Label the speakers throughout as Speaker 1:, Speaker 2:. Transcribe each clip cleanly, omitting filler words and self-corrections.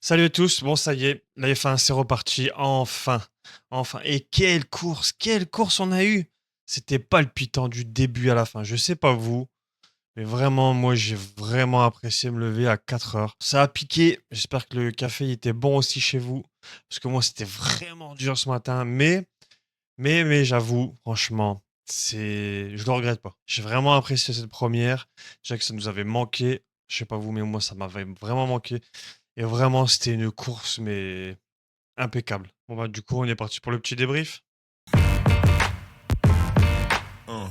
Speaker 1: Salut à tous, bon ça y est, la F1 c'est reparti, enfin, enfin. Et quelle course on a eu! C'était palpitant du début à la fin. Je sais pas vous, mais vraiment moi j'ai vraiment apprécié me lever à 4 heures. Ça a piqué, j'espère que le café était bon aussi chez vous, parce que moi c'était vraiment dur ce matin, mais j'avoue, franchement, je le regrette pas. J'ai vraiment apprécié cette première, déjà que ça nous avait manqué, je sais pas vous, mais moi ça m'avait vraiment manqué. Et vraiment, c'était une course, mais impeccable. Bon, bah, du coup, on est parti pour le petit débrief.
Speaker 2: Uh,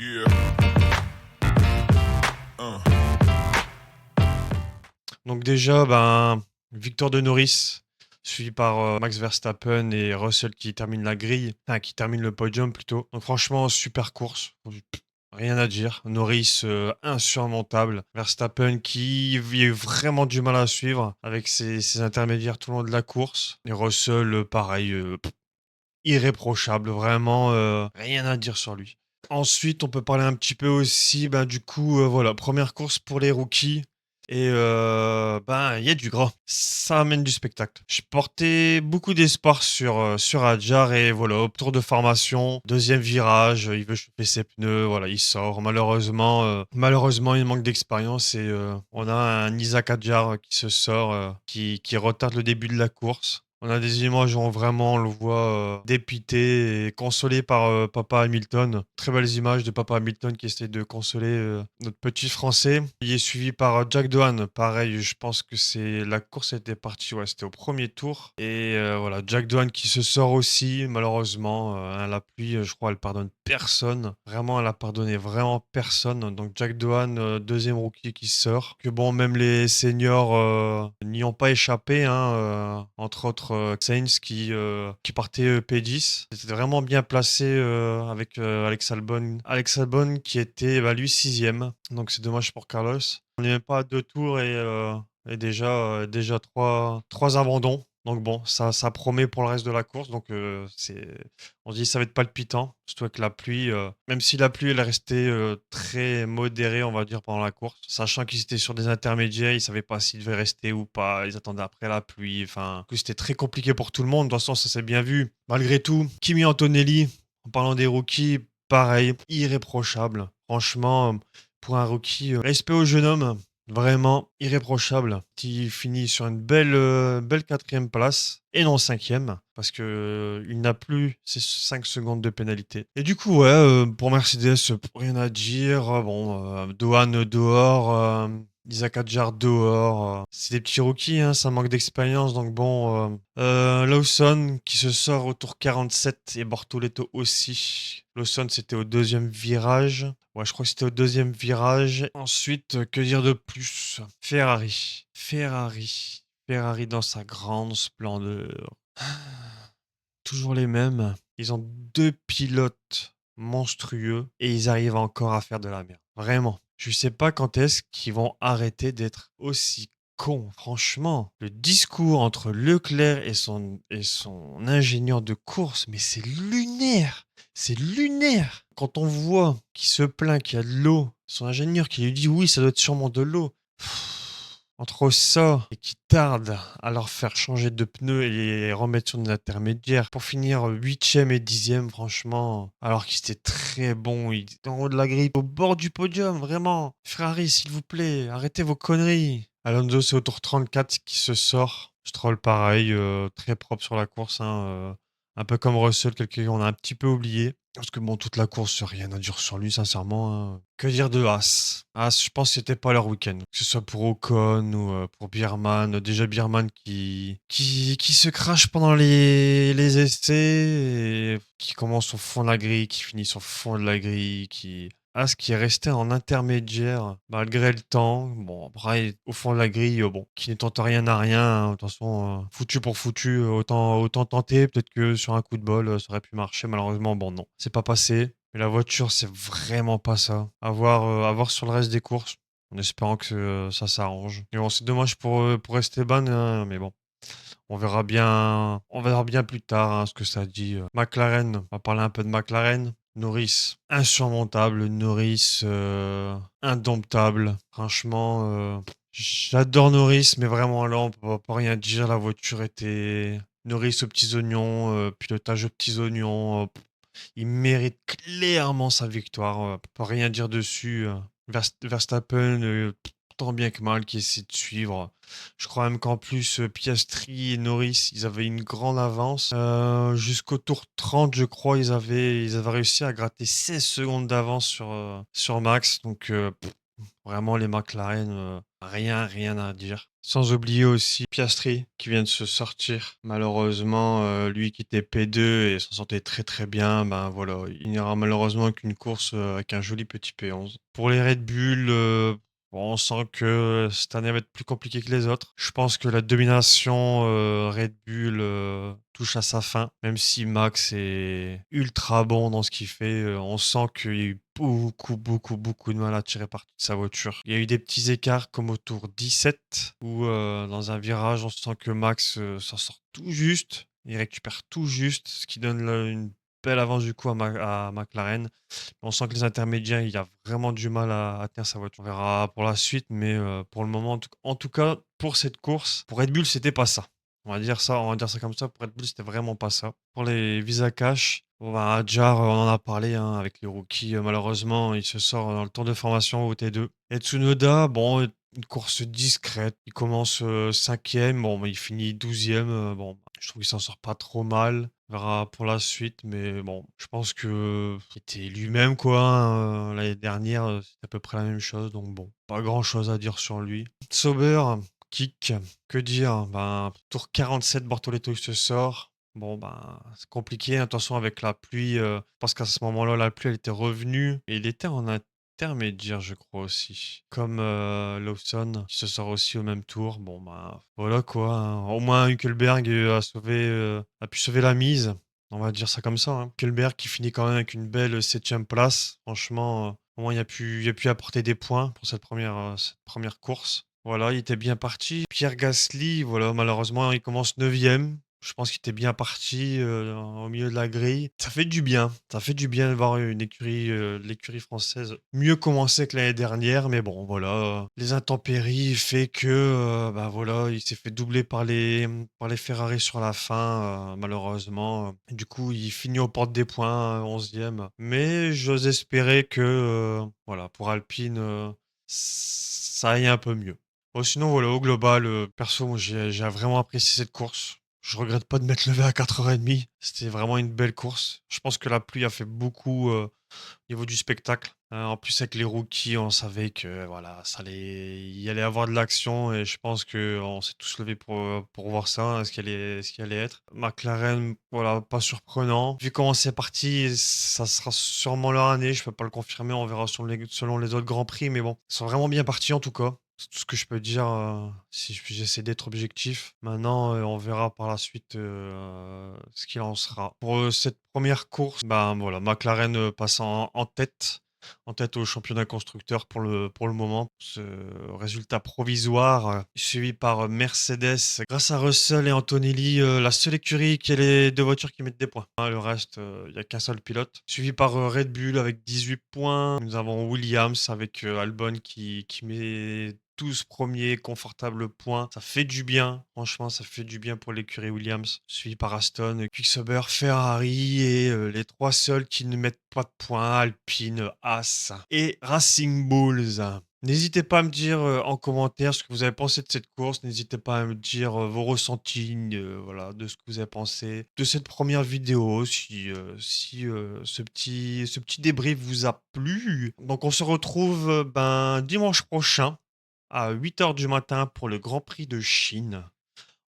Speaker 2: yeah, uh.
Speaker 1: Donc, déjà, ben, victoire de Norris, suivi par Max Verstappen et Russell qui termine la grille, enfin, qui termine le podium plutôt. Donc, franchement, super course. Rien à dire. Norris, insurmontable. Verstappen qui a eu vraiment du mal à suivre avec ses intermédiaires tout le long de la course. Et Russell, pareil, irréprochable, vraiment, rien à dire sur lui. Ensuite, on peut parler un petit peu aussi, ben, du coup, voilà, première course pour les rookies et ben, il y a du gras. Ça amène du spectacle. Je portais beaucoup d'espoir sur Hadjar et voilà, au tour de formation, deuxième virage, il veut chauffer ses pneus, voilà, il sort. Malheureusement, il manque d'expérience et on a un Isaac Hadjar qui se sort, qui retarde le début de la course. On a des images où on le voit dépité et consolé par Papa Hamilton. Très belles images de Papa Hamilton qui essaie de consoler notre petit Français. Il est suivi par Jack Doohan. Pareil, je pense que c'est la course était partie, ouais, c'était au premier tour. Et voilà, Jack Doohan qui se sort aussi, malheureusement. Hein, la pluie, je crois, elle pardonne personne. Vraiment, elle a pardonné vraiment personne. Donc Jack Doohan, deuxième rookie qui sort. Que bon, même les seniors n'y ont pas échappé, hein, entre autres Sainz qui partait P10. C'était vraiment bien placé avec Alex Albon. Alex Albon qui était bah, lui sixième. Donc c'est dommage pour Carlos. On n'est même pas à deux tours et déjà trois abandons. Donc bon, ça promet pour le reste de la course. Donc on se dit ça va être palpitant, surtout avec la pluie. Même si la pluie elle est restée très modérée, on va dire, pendant la course, sachant qu'ils étaient sur des intermédiaires, ils savaient pas s'ils devaient rester ou pas. Ils attendaient après la pluie. Enfin, du coup, c'était très compliqué pour tout le monde. De toute façon, ça s'est bien vu. Malgré tout, Kimi Antonelli, en parlant des rookies, pareil, irréprochable. Franchement, pour un rookie, respect au jeune homme. Vraiment irréprochable. Qui finit sur une belle quatrième place et non cinquième parce que il n'a plus ses 5 secondes de pénalité. Et du coup, ouais, pour Mercedes, rien à dire. Bon, Dohan dehors, Isaac Hadjar dehors. C'est des petits rookies, hein, ça manque d'expérience. Donc bon, Lawson qui se sort au tour 47 et Bortoleto aussi. Lawson, c'était au deuxième virage. Ouais, je crois que c'était au deuxième virage. Ensuite, que dire de plus? Ferrari dans sa grande splendeur. Toujours les mêmes. Ils ont deux pilotes monstrueux et ils arrivent encore à faire de la merde. Vraiment. Je sais pas quand est-ce qu'ils vont arrêter d'être aussi cons. Franchement, le discours entre Leclerc et son ingénieur de course, mais c'est lunaire. C'est lunaire. Quand on voit qu'il se plaint qu'il y a de l'eau, son ingénieur qui lui dit oui, ça doit être sûrement de l'eau. Entre ça et qui tarde à leur faire changer de pneus et les remettre sur des intermédiaires pour finir huitième et dixième, franchement, alors qu'ils étaient très bons, ils étaient en haut de la grille, au bord du podium, vraiment. Ferrari, s'il vous plaît, arrêtez vos conneries. Alonso, c'est au tour 34 qui se sort. Stroll, pareil, très propre sur la course, hein, un peu comme Russell, quelqu'un qu'on a un petit peu oublié. Parce que bon, toute la course, rien à dire sur lui, sincèrement, hein. Que dire de Haas? Haas, je pense que c'était pas leur week-end. Que ce soit pour Ocon ou pour Bierman. Déjà Bierman qui se crache pendant les essais et qui commence au fond de la grille, qui finit sur le fond de la grille, qui... As qui est resté en intermédiaire malgré le temps. Bon, après, au fond de la grille, bon, qui ne tente rien à rien, hein. De toute façon, foutu pour foutu, autant tenter. Peut-être que sur un coup de bol, ça aurait pu marcher. Malheureusement, bon, non, c'est pas passé. Mais la voiture, c'est vraiment pas ça. À voir sur le reste des courses, en espérant que ça s'arrange. Et bon, c'est dommage pour Esteban, hein, mais bon. On verra bien plus tard hein, ce que ça dit. McLaren, on va parler un peu de McLaren. Norris, insurmontable. Norris, indomptable. Franchement, J'adore Norris, mais vraiment là, on peut pas rien dire. La voiture était Norris aux petits oignons, pilotage aux petits oignons. Il mérite clairement sa victoire. On peut pas rien dire dessus. Verstappen, tant bien que mal, qui essaie de suivre. Je crois même qu'en plus, Piastri et Norris, ils avaient une grande avance. Jusqu'au tour 30, je crois, ils avaient réussi à gratter 16 secondes d'avance sur Max. Donc, vraiment, les McLaren, rien à dire. Sans oublier aussi Piastri qui vient de se sortir. Malheureusement, lui qui était P2 et s'en sortait très très bien, ben voilà, il n'ira malheureusement qu'une course avec un joli petit P11. Pour les Red Bull, bon, on sent que cette année va être plus compliquée que les autres. Je pense que la domination Red Bull touche à sa fin, même si Max est ultra bon dans ce qu'il fait. On sent qu'il y a eu beaucoup de mal à tirer parti de sa voiture. Il y a eu des petits écarts comme au tour 17 où dans un virage, on sent que Max s'en sort tout juste. Il récupère tout juste, ce qui donne une belle avance du coup à McLaren. On sent que les intermédiaires, il a vraiment du mal à tenir sa voiture. On verra pour la suite, mais pour le moment, en tout cas, pour cette course, pour Red Bull, c'était pas ça. On va dire ça comme ça. Pour Red Bull, c'était vraiment pas ça. Pour les Visa Cash, bon, bah, Hadjar, on en a parlé hein, avec les rookies. Malheureusement, il se sort dans le tour de formation au T2. Et Tsunoda, bon, une course discrète. Il commence cinquième, bon, il finit 12e. Bon, je trouve qu'il s'en sort pas trop mal. On verra pour la suite, mais bon, je pense que c'était lui-même, quoi. Hein, l'année dernière, c'était à peu près la même chose, donc bon, pas grand-chose à dire sur lui. Sauber, kick, que dire? Ben, tour 47, Bortoleto il se sort. Bon, ben, c'est compliqué. Attention avec la pluie. Je pense qu'à ce moment-là, la pluie, elle était revenue. Et il était en intermédiaire, je crois aussi. Comme Lawson, qui se sort aussi au même tour. Bon, ben, voilà quoi. Hein. Au moins, Hülkenberg a pu sauver la mise. On va dire ça comme ça. Hein. Hülkenberg qui finit quand même avec une belle septième place. Franchement, au moins, il a pu apporter des points pour cette première course. Voilà, il était bien parti. Pierre Gasly, voilà, malheureusement, il commence neuvième. Je pense qu'il était bien parti au milieu de la grille. Ça fait du bien. Ça fait du bien de voir l'écurie française mieux commencer que l'année dernière. Mais bon, voilà, les intempéries fait que, bah voilà, il s'est fait doubler par les Ferrari sur la fin, malheureusement. Du coup, il finit aux portes des points, 11e. Mais j'ose espérer que, voilà, pour Alpine, ça aille un peu mieux. Bon, sinon, voilà, au global, perso, moi, j'ai vraiment apprécié cette course. Je regrette pas de m'être levé à 4h30. C'était vraiment une belle course. Je pense que la pluie a fait beaucoup au niveau du spectacle. En plus, avec les rookies, on savait que voilà, il y allait avoir de l'action et je pense que on s'est tous levés pour voir ça, hein, ce qui allait être. McLaren, voilà, pas surprenant. Vu comment c'est parti, ça sera sûrement leur année. Je peux pas le confirmer, on verra selon les autres grands prix, mais bon, ils sont vraiment bien partis en tout cas. C'est tout ce que je peux dire, si j'essaie d'être objectif. Maintenant, on verra par la suite, ce qu'il en sera. Pour, cette première course, ben, voilà, McLaren, passe en tête au championnat constructeur pour le moment. Ce résultat provisoire, suivi par, Mercedes. Grâce à Russell et Antonelli, la seule écurie qui a les 2 voitures qui mettent des points. Hein, le reste, il y a qu'un seul pilote. Suivi par, Red Bull avec 18 points. Nous avons Williams avec, Albon qui met 12 premiers confortables points. Ça fait du bien. Franchement, ça fait du bien pour l'écurie Williams. Suivi par Aston, Quicksilver, Ferrari et les 3 seuls qui ne mettent pas de points, Alpine, Haas et Racing Bulls. N'hésitez pas à me dire en commentaire ce que vous avez pensé de cette course. N'hésitez pas à me dire vos ressentis, voilà, de ce que vous avez pensé de cette première vidéo. Si ce petit débrief vous a plu. Donc on se retrouve ben, dimanche prochain à 8h du matin pour le Grand Prix de Chine,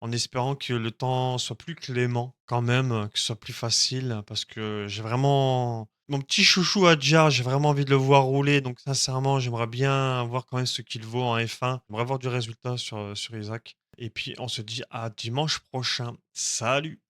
Speaker 1: en espérant que le temps soit plus clément quand même, que ce soit plus facile, parce que j'ai vraiment mon petit chouchou Adjar, j'ai vraiment envie de le voir rouler, donc sincèrement, j'aimerais bien voir quand même ce qu'il vaut en F1. J'aimerais voir du résultat sur Isaac. Et puis on se dit à dimanche prochain. Salut!